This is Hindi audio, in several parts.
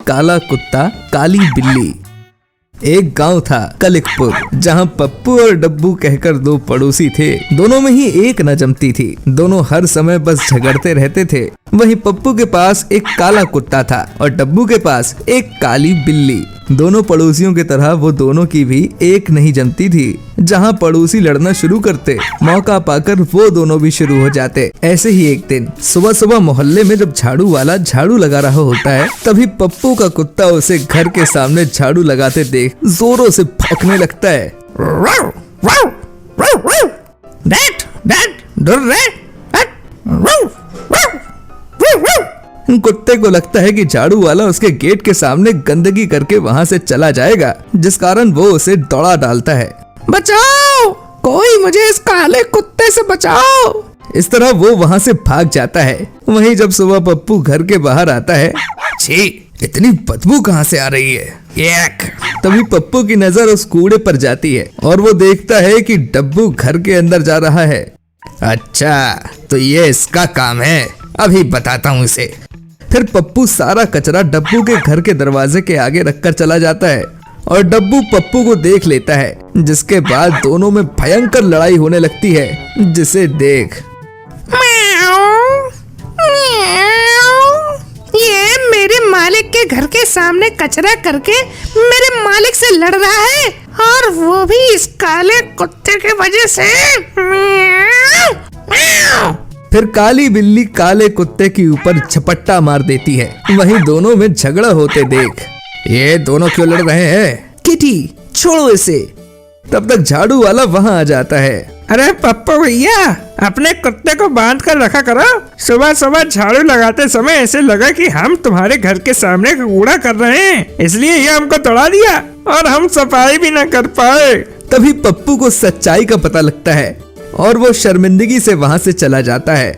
काला कुत्ता काली बिल्ली। एक गांव था कलिकपुर, जहां पप्पू और डब्बू कहकर दो पड़ोसी थे। दोनों में ही एक न जमती थी, दोनों हर समय बस झगड़ते रहते थे। वहीं पप्पू के पास एक काला कुत्ता था और डब्बू के पास एक काली बिल्ली। दोनों पड़ोसियों की तरह वो दोनों की भी एक नहीं जमती थी। जहां पड़ोसी लड़ना शुरू करते, मौका पाकर वो दोनों भी शुरू हो जाते। ऐसे ही एक दिन सुबह सुबह मोहल्ले में जब झाड़ू वाला झाड़ू लगा रहा होता है, तभी पप्पू का कुत्ता उसे घर के सामने झाड़ू लगाते देख जोरों से भौंकने लगता है। कुत्ते को लगता है कि झाड़ू वाला उसके गेट के सामने गंदगी करके वहाँ से चला जाएगा, जिस कारण वो उसे दौड़ा डालता है। बचाओ, कोई मुझे इस काले कुत्ते से बचाओ। इस तरह वो वहाँ से भाग जाता है। वहीं जब सुबह पप्पू घर के बाहर आता है, छी, इतनी बदबू कहाँ से आ रही है। तभी पप्पू की नजर उस कूड़े पर जाती है और वो देखता है कि डब्बू घर के अंदर जा रहा है। अच्छा, तो ये इसका काम है, अभी बताता हूँ इसे। फिर पप्पू सारा कचरा डब्बू के घर के दरवाजे के आगे रखकर चला जाता है और डब्बू पप्पू को देख लेता है, जिसके बाद दोनों में भयंकर लड़ाई होने लगती है, जिसे देख ये मेरे मालिक के घर के सामने कचरा करके मेरे मालिक से लड़ रहा है, और वो भी इस काले कुत्ते की वजह से। फिर काली बिल्ली काले कुत्ते के ऊपर झपट्टा मार देती है। वहीं दोनों में झगड़ा होते देख, ये दोनों क्यों लड़ रहे हैं? किटी, छोड़ो इसे। तब तक झाड़ू वाला वहाँ आ जाता है। अरे पप्पू भैया, अपने कुत्ते को बांध कर रखा करो। सुबह सुबह झाड़ू लगाते समय ऐसे लगा कि हम तुम्हारे घर के सामने कूड़ा कर रहे हैं, इसलिए ये हमको तोड़ा दिया और हम सफाई भी न कर पाए। तभी पप्पू को सच्चाई का पता लगता है और वो शर्मिंदगी से वहाँ से चला जाता है।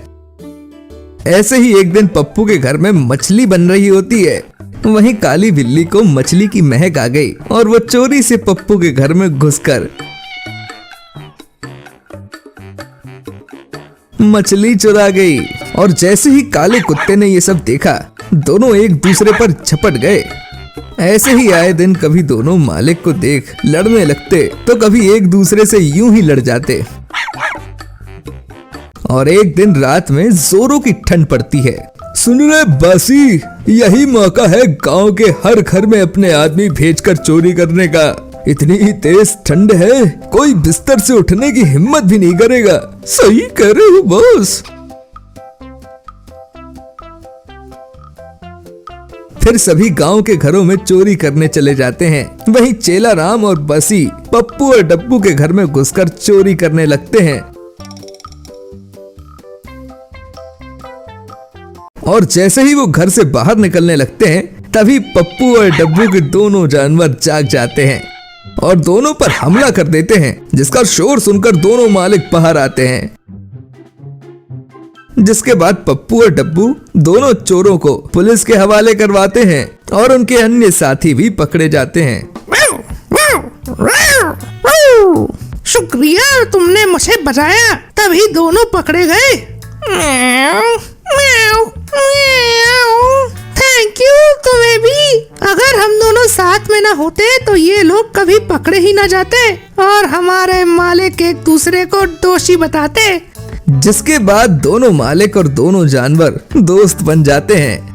ऐसे ही एक दिन पप्पू के घर में मछली बन रही होती है। वहीं काली बिल्ली को मछली की महक आ गई और वो चोरी से पप्पू के घर में घुसकर मछली चुरा गई। और जैसे ही काले कुत्ते ने ये सब देखा, दोनों एक दूसरे पर झपट गए। ऐसे ही आए दिन कभी दोनों मालिक को देख लड़ने लगते, तो कभी एक दूसरे से यूं ही लड़ जाते। और एक दिन रात में जोरों की ठंड पड़ती है। सुन रे बासी, यही मौका है गांव के हर घर में अपने आदमी भेजकर चोरी करने का। इतनी ही तेज ठंड है, कोई बिस्तर से उठने की हिम्मत भी नहीं करेगा। सही कह रहे हो बॉस। फिर सभी गांव के घरों में चोरी करने चले जाते हैं। वहीं चेला राम और बसी पप्पू और डब्बू के घर में घुसकर चोरी करने लगते हैं। और जैसे ही वो घर से बाहर निकलने लगते हैं, तभी पप्पू और डब्बू के दोनों जानवर जाग जाते हैं और दोनों पर हमला कर देते हैं, जिसका शोर सुनकर दोनों मालिक बाहर आते हैं। जिसके बाद पप्पू और डब्बू दोनों चोरों को पुलिस के हवाले करवाते हैं और उनके अन्य साथी भी पकड़े जाते हैं। शुक्रिया, तुमने मुझे बचाया, तभी दोनों पकड़े गए। थैंक यू तुम्हें भी। अगर हम दोनों साथ में ना होते तो ये लोग कभी पकड़े ही ना जाते और हमारे मालिक एक दूसरे को दोषी बताते। जिसके बाद दोनों मालिक और दोनों जानवर दोस्त बन जाते हैं।